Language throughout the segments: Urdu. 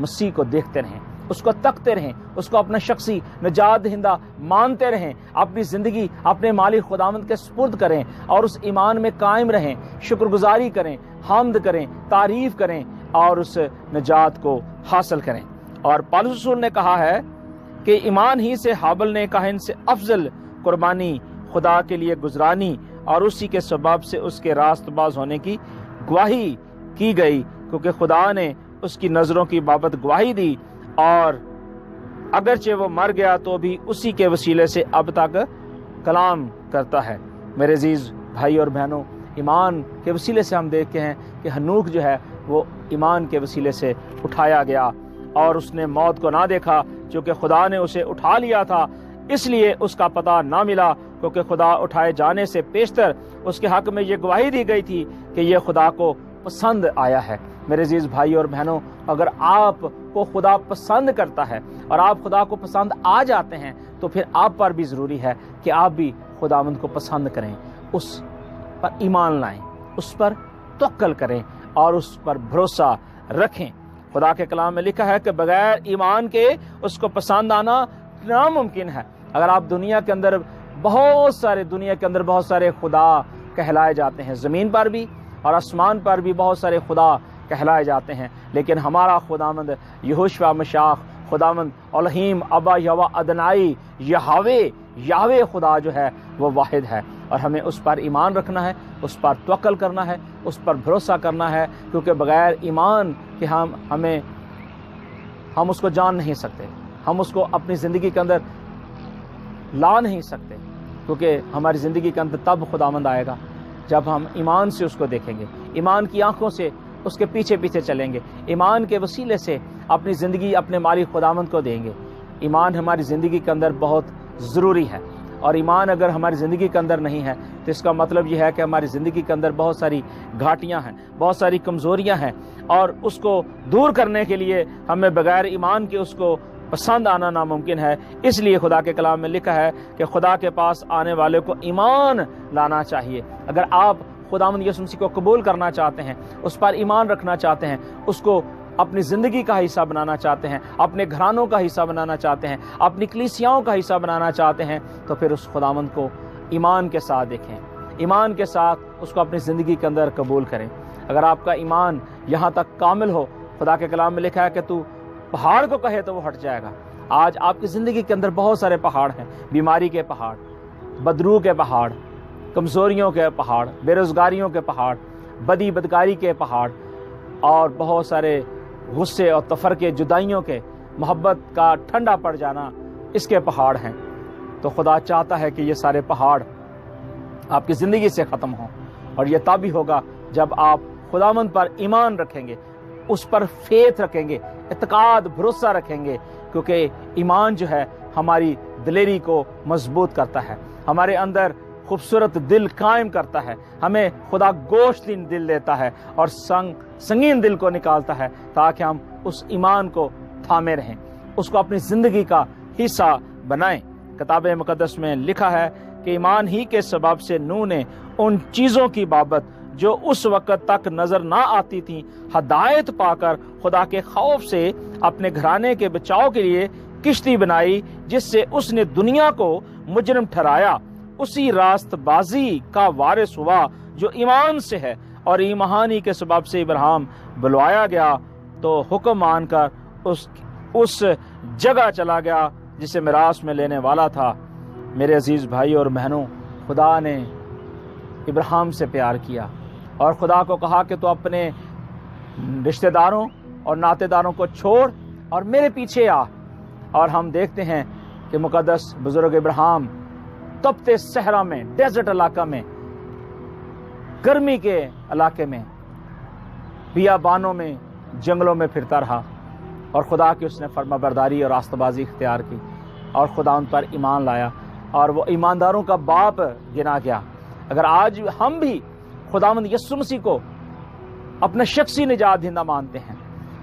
مسیح کو دیکھتے رہیں، اس کو تکتے رہیں، اس کو اپنا شخصی نجات دہندہ مانتے رہیں، اپنی زندگی اپنے مالک خداوند کے سپرد کریں اور اس ایمان میں قائم رہیں، شکر گزاری کریں، حمد کریں، تعریف کریں اور اس نجات کو حاصل کریں۔ اور پالوس رسول نے کہا ہے کہ ایمان ہی سے حابل نے کاہن سے افضل قربانی خدا کے لیے گزرانی اور اسی کے سبب سے اس کے راست باز ہونے کی گواہی کی گئی، کیونکہ خدا نے اس کی نظروں کی بابت گواہی دی، اور اگرچہ وہ مر گیا تو بھی اسی کے وسیلے سے اب تک کلام کرتا ہے۔ میرے عزیز بھائی اور بہنوں، ایمان کے وسیلے سے ہم دیکھتے ہیں کہ ہنوک جو ہے وہ ایمان کے وسیلے سے اٹھایا گیا، اور اس نے موت کو نہ دیکھا کیونکہ خدا نے اسے اٹھا لیا تھا، اس لیے اس کا پتہ نہ ملا، کیونکہ خدا اٹھائے جانے سے پیشتر اس کے حق میں یہ گواہی دی گئی تھی کہ یہ خدا کو پسند آیا ہے۔ میرے عزیز بھائی اور بہنوں، اگر آپ کو خدا پسند کرتا ہے اور آپ خدا کو پسند آ جاتے ہیں تو پھر آپ پر بھی ضروری ہے کہ آپ بھی خداوند کو پسند کریں، اس پر ایمان لائیں، اس پر توکل کریں اور اس پر بھروسہ رکھیں۔ خدا کے کلام میں لکھا ہے کہ بغیر ایمان کے اس کو پسند آنا ناممکن ہے۔ اگر آپ دنیا کے اندر بہت سارے خدا کہلائے جاتے ہیں، زمین پر بھی اور آسمان پر بھی بہت سارے خدا کہلائے جاتے ہیں، لیکن ہمارا خداوند یہوشوا مشیخ، خداوند الہیم، ابا یوا ادنائی، یہوے خدا جو ہے وہ واحد ہے، اور ہمیں اس پر ایمان رکھنا ہے، اس پر توکل کرنا ہے، اس پر بھروسہ کرنا ہے، کیونکہ بغیر ایمان کہ ہم اس کو جان نہیں سکتے، ہم اس کو اپنی زندگی کے اندر لا نہیں سکتے، کیونکہ ہماری زندگی کے اندر تب خداوند آئے گا جب ہم ایمان سے اس کو دیکھیں گے، ایمان کی آنکھوں سے اس کے پیچھے پیچھے چلیں گے، ایمان کے وسیلے سے اپنی زندگی اپنے مالک خداوند کو دیں گے۔ ایمان ہماری زندگی کے اندر بہت ضروری ہے، اور ایمان اگر ہماری زندگی کے اندر نہیں ہے تو اس کا مطلب یہ ہے کہ ہماری زندگی کے اندر بہت ساری گھاٹیاں ہیں، بہت ساری کمزوریاں ہیں، اور اس کو دور کرنے کے لیے ہمیں بغیر ایمان کے اس کو پسند آنا ناممکن ہے۔ اس لیے خدا کے کلام میں لکھا ہے کہ خدا کے پاس آنے والے کو ایمان لانا چاہیے۔ اگر آپ خداوند یسوع مسیح کو قبول کرنا چاہتے ہیں، اس پر ایمان رکھنا چاہتے ہیں، اس کو اپنی زندگی کا حصہ بنانا چاہتے ہیں، اپنے گھرانوں کا حصہ بنانا چاہتے ہیں، اپنی کلیسیاؤں کا حصہ بنانا چاہتے ہیں، تو پھر اس خداوند کو ایمان کے ساتھ دیکھیں، ایمان کے ساتھ اس کو اپنی زندگی کے اندر قبول کریں۔ اگر آپ کا ایمان یہاں تک کامل ہو، خدا کے کلام میں لکھا ہے کہ تو پہاڑ کو کہے تو وہ ہٹ جائے گا۔ آج آپ کی زندگی کے اندر بہت سارے پہاڑ ہیں، بیماری کے پہاڑ، بدرو کے پہاڑ، کمزوریوں کے پہاڑ، بے روزگاریوں کے پہاڑ، بدکاری کے پہاڑ، اور بہت سارے غصے اور تفرقے، جدائیوں کے، محبت کا ٹھنڈا پڑ جانا، اس کے پہاڑ ہیں۔ تو خدا چاہتا ہے کہ یہ سارے پہاڑ آپ کی زندگی سے ختم ہوں، اور یہ تب ہی ہوگا جب آپ خداوند پر ایمان رکھیں گے، اس پر فیتھ رکھیں گے، اعتقاد، بھروسہ رکھیں گے، کیونکہ ایمان جو ہے ہماری دلیری کو مضبوط کرتا ہے، ہمارے اندر خوبصورت دل قائم کرتا ہے، ہمیں خدا گوشتین دل دیتا ہے اور سنگین دل کو نکالتا ہے، تاکہ ہم اس ایمان کو تھامے رہیں، اس کو اپنی زندگی کا حصہ بنائیں۔ کتاب مقدس میں لکھا ہے کہ ایمان ہی کے سبب سے نوح نے ان چیزوں کی بابت جو اس وقت تک نظر نہ آتی تھیں ہدایت پا کر خدا کے خوف سے اپنے گھرانے کے بچاؤ کے لیے کشتی بنائی، جس سے اس نے دنیا کو مجرم ٹھہرایا، اسی راست بازی کا وارث ہوا جو ایمان سے ہے، اور ایمانی کے سبب سے ابراہیم بلوایا گیا تو حکم مان کر اس جگہ چلا گیا جسے میراث میں لینے والا تھا۔ میرے عزیز بھائی اور بہنوں، خدا نے ابراہیم سے پیار کیا اور خدا کو کہا کہ تو اپنے رشتہ داروں اور ناطے داروں کو چھوڑ اور میرے پیچھے آ، اور ہم دیکھتے ہیں کہ مقدس بزرگ ابراہیم تپتے صحرا میں، ڈیزرٹ علاقہ میں، گرمی کے علاقے میں، بیابانوں میں، جنگلوں میں پھرتا رہا، اور خدا کی اس نے فرما برداری اور راستہ بازی اختیار کی، اور خدا ان پر ایمان لایا، اور وہ ایمانداروں کا باپ گنا گیا۔ اگر آج ہم بھی خداوند یسوع مسیح کو اپنا شخصی نجات دہندہ مانتے ہیں،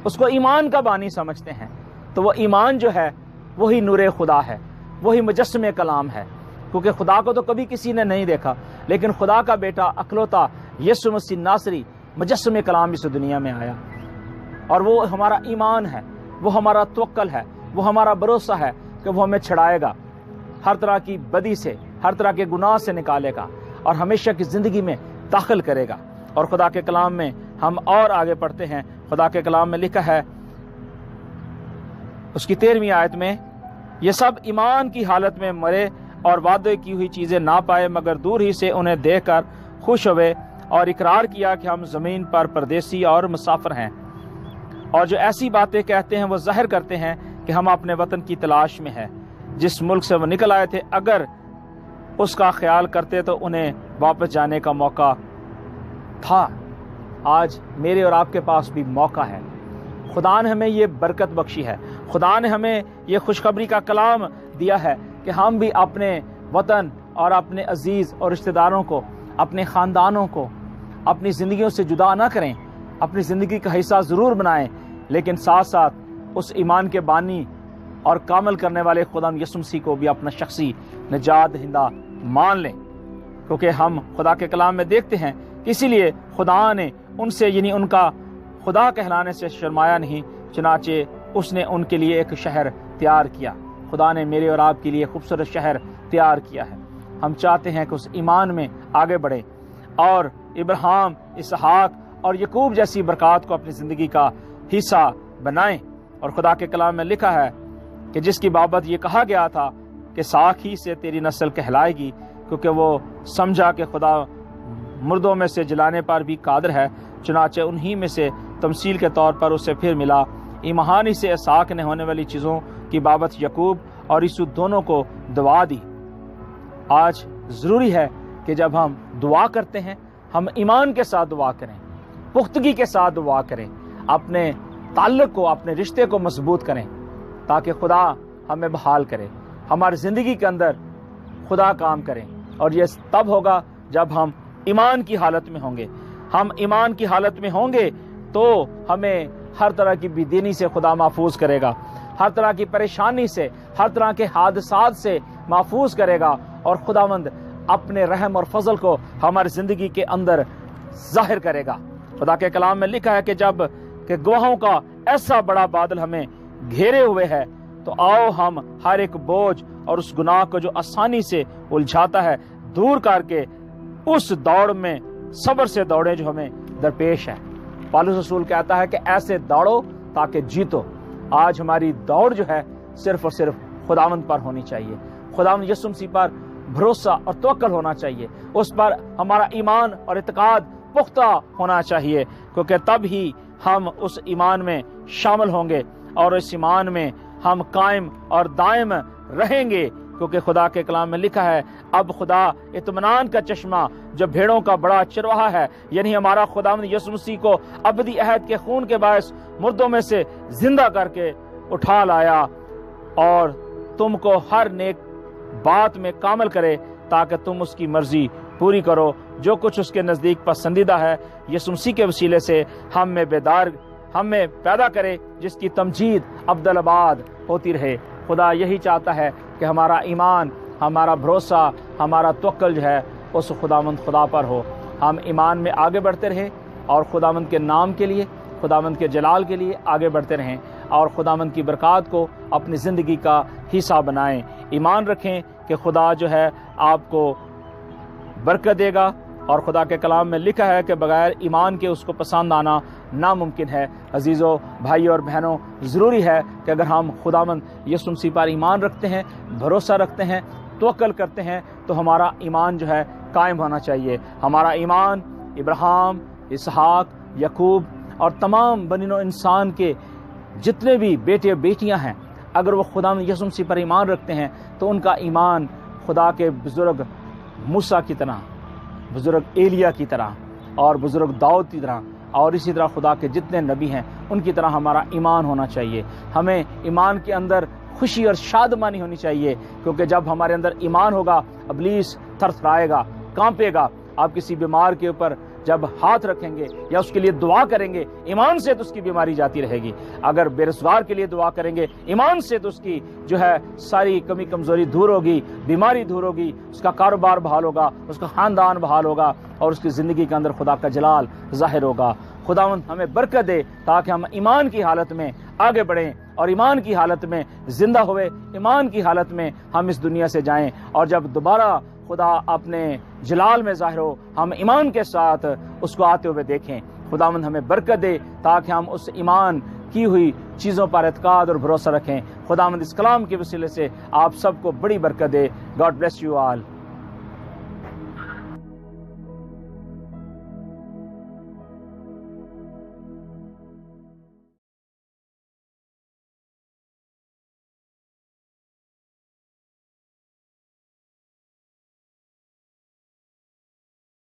اس کو ایمان کا بانی سمجھتے ہیں، تو وہ ایمان جو ہے وہی نور خدا ہے، وہی مجسم کلام ہے، کیونکہ خدا کو تو کبھی کسی نے نہیں دیکھا، لیکن خدا کا بیٹا اکلوتا یسوع مسیح ناصری مجسم کلام اس دنیا میں آیا، اور وہ ہمارا ایمان ہے، وہ ہمارا توکل ہے، وہ ہمارا بھروسہ ہے کہ وہ ہمیں چھڑائے گا، ہر طرح کی بدی سے، ہر طرح کے گناہ سے نکالے گا اور ہمیشہ کی زندگی میں داخل کرے گا۔ اور خدا کے کلام میں ہم اور آگے پڑھتے ہیں، خدا کے کلام میں لکھا ہے اس کی 13ویں آیت میں، یہ سب ایمان کی حالت میں مرے اور وعدے کی ہوئی چیزیں نہ پائے، مگر دور ہی سے انہیں دیکھ کر خوش ہوئے اور اقرار کیا کہ ہم زمین پر پردیسی اور مسافر ہیں، اور جو ایسی باتیں کہتے ہیں وہ ظاہر کرتے ہیں کہ ہم اپنے وطن کی تلاش میں ہیں، جس ملک سے وہ نکل آئے تھے اگر اس کا خیال کرتے تو انہیں واپس جانے کا موقع تھا۔ آج میرے اور آپ کے پاس بھی موقع ہے۔ خدا نے ہمیں یہ برکت بخشی ہے، خدا نے ہمیں یہ خوشخبری کا کلام دیا ہے کہ ہم بھی اپنے وطن اور اپنے عزیز اور رشتہ داروں کو، اپنے خاندانوں کو اپنی زندگیوں سے جدا نہ کریں، اپنی زندگی کا حصہ ضرور بنائیں، لیکن ساتھ ساتھ اس ایمان کے بانی اور کامل کرنے والے خدا یسوع مسیح کو بھی اپنا شخصی نجات دہندہ مان لیں، کیونکہ ہم خدا کے کلام میں دیکھتے ہیں کہ اسی لیے خدا نے ان سے، یعنی ان کا خدا کہلانے سے شرمایا نہیں، چنانچہ اس نے ان کے لیے ایک شہر تیار کیا۔ خدا نے میرے اور آپ کے لیے خوبصورت شہر تیار کیا ہے۔ ہم چاہتے ہیں کہ اس ایمان میں آگے بڑھیں اور ابراہیم، اسحاق اور یعقوب جیسی برکات کو اپنی زندگی کا حصہ بنائیں۔ اور خدا کے کلام میں لکھا ہے کہ جس کی بابت یہ کہا گیا تھا کہ ساکھ ہی سے تیری نسل کہلائے گی، کیونکہ وہ سمجھا کہ خدا مردوں میں سے جلانے پر بھی قادر ہے، چنانچہ انہی میں سے تمثیل کے طور پر اسے پھر ملا۔ ایمانی سے اسحاق نے ہونے والی چیزوں کی بابت یعقوب اور یسوع دونوں کو دعا دی۔ آج ضروری ہے کہ جب ہم دعا کرتے ہیں ہم ایمان کے ساتھ دعا کریں، پختگی کے ساتھ دعا کریں، اپنے تعلق کو، اپنے رشتے کو مضبوط کریں تاکہ خدا ہمیں بحال کرے، ہماری زندگی کے اندر خدا کام کریں۔ اور یہ تب ہوگا جب ہم ایمان کی حالت میں ہوں گے۔ ہم ایمان کی حالت میں ہوں گے تو ہمیں ہر طرح کی بے دینی سے خدا محفوظ کرے گا، ہر طرح کی پریشانی سے، ہر طرح کے حادثات سے محفوظ کرے گا، اور خداوند اپنے رحم اور فضل کو ہماری زندگی کے اندر ظاہر کرے گا۔ خدا کے کلام میں لکھا ہے کہ جب کہ گواہوں کا ایسا بڑا بادل ہمیں گھیرے ہوئے ہے تو آؤ ہم ہر ایک بوجھ اور اس گناہ کو جو آسانی سے الجھاتا ہے دور کر کے اس دوڑ میں صبر سے دوڑیں جو ہمیں درپیش ہے۔ پالوس رسول کہتا ہے کہ ایسے دوڑو تاکہ جیتو۔ آج ہماری دوڑ جو ہے صرف اور صرف خداوند پر ہونی چاہیے، خداوند یسوع مسیح پر بھروسہ اور توکل ہونا چاہیے، اس پر ہمارا ایمان اور اعتقاد پختہ ہونا چاہیے، کیونکہ تب ہی ہم اس ایمان میں شامل ہوں گے اور اس ایمان میں ہم قائم اور دائم رہیں گے، کیونکہ خدا کے کلام میں لکھا ہے اب خدا اطمینان کا چشمہ جو بھیڑوں کا بڑا چرواہا ہے، یعنی ہمارا خداوند یسوع مسیح کو ابدی عہد کے خون کے باعث مردوں میں سے زندہ کر کے اٹھا لایا اور تم کو ہر نیک بات میں کامل کرے تاکہ تم اس کی مرضی پوری کرو، جو کچھ اس کے نزدیک پسندیدہ ہے یسوع مسیح کے وسیلے سے ہم میں پیدا کرے، جس کی تمجید ابدالآباد ہوتی رہے۔ خدا یہی چاہتا ہے کہ ہمارا ایمان، ہمارا بھروسہ، ہمارا توکل جو ہے اس خداوند خدا پر ہو۔ ہم ایمان میں آگے بڑھتے رہیں اور خداوند کے نام کے لیے، خداوند کے جلال کے لیے آگے بڑھتے رہیں اور خداوند کی برکات کو اپنی زندگی کا حصہ بنائیں۔ ایمان رکھیں کہ خدا جو ہے آپ کو برکت دے گا، اور خدا کے کلام میں لکھا ہے کہ بغیر ایمان کے اس کو پسند آنا ناممکن ہے۔ عزیزو، بھائیو اور بہنوں، ضروری ہے کہ اگر ہم خداوند یسوع مسیح پر ایمان رکھتے ہیں، بھروسہ رکھتے ہیں، توکل کرتے ہیں تو ہمارا ایمان جو ہے قائم ہونا چاہیے۔ ہمارا ایمان ابراہیم، اسحاق، یعقوب اور تمام بنی نوع انسان کے جتنے بھی بیٹے بیٹیاں ہیں، اگر وہ خداوند یسوع مسیح پر ایمان رکھتے ہیں تو ان کا ایمان خدا کے بزرگ موسیٰ کی طرح، بزرگ ایلیا کی طرح اور بزرگ داؤد کی طرح اور اسی طرح خدا کے جتنے نبی ہیں ان کی طرح ہمارا ایمان ہونا چاہیے۔ ہمیں ایمان کے اندر خوشی اور شادمانی ہونی چاہیے، کیونکہ جب ہمارے اندر ایمان ہوگا ابلیس تھرتھرائے گا، کانپے گا۔ آپ کسی بیمار کے اوپر جب ہاتھ رکھیں گے یا اس کے لیے دعا کریں گے، ایمان سے تو اس کی بیماری جاتی رہے گی۔ اگر بے روزگار کے لیے دعا کریں گے ایمان سے تو اس کی جو ہے ساری کمی کمزوری دور ہوگی، بیماری دور ہوگی، اس کا کاروبار بحال ہوگا، اس کا خاندان بحال ہوگا اور اس کی زندگی کے اندر خدا کا جلال ظاہر ہوگا۔ خداوند ہمیں برکت دے تاکہ ہم ایمان کی حالت میں آگے بڑھیں اور ایمان کی حالت میں زندہ ہوئے، ایمان کی حالت میں ہم اس دنیا سے جائیں، اور جب دوبارہ خدا اپنے جلال میں ظاہر ہو ہم ایمان کے ساتھ اس کو آتے ہوئے دیکھیں۔ خداوند ہمیں برکت دے تاکہ ہم اس ایمان کی ہوئی چیزوں پر اعتقاد اور بھروسہ رکھیں۔ خداوند اس کلام کے وسیلے سے آپ سب کو بڑی برکت دے۔ God bless you all.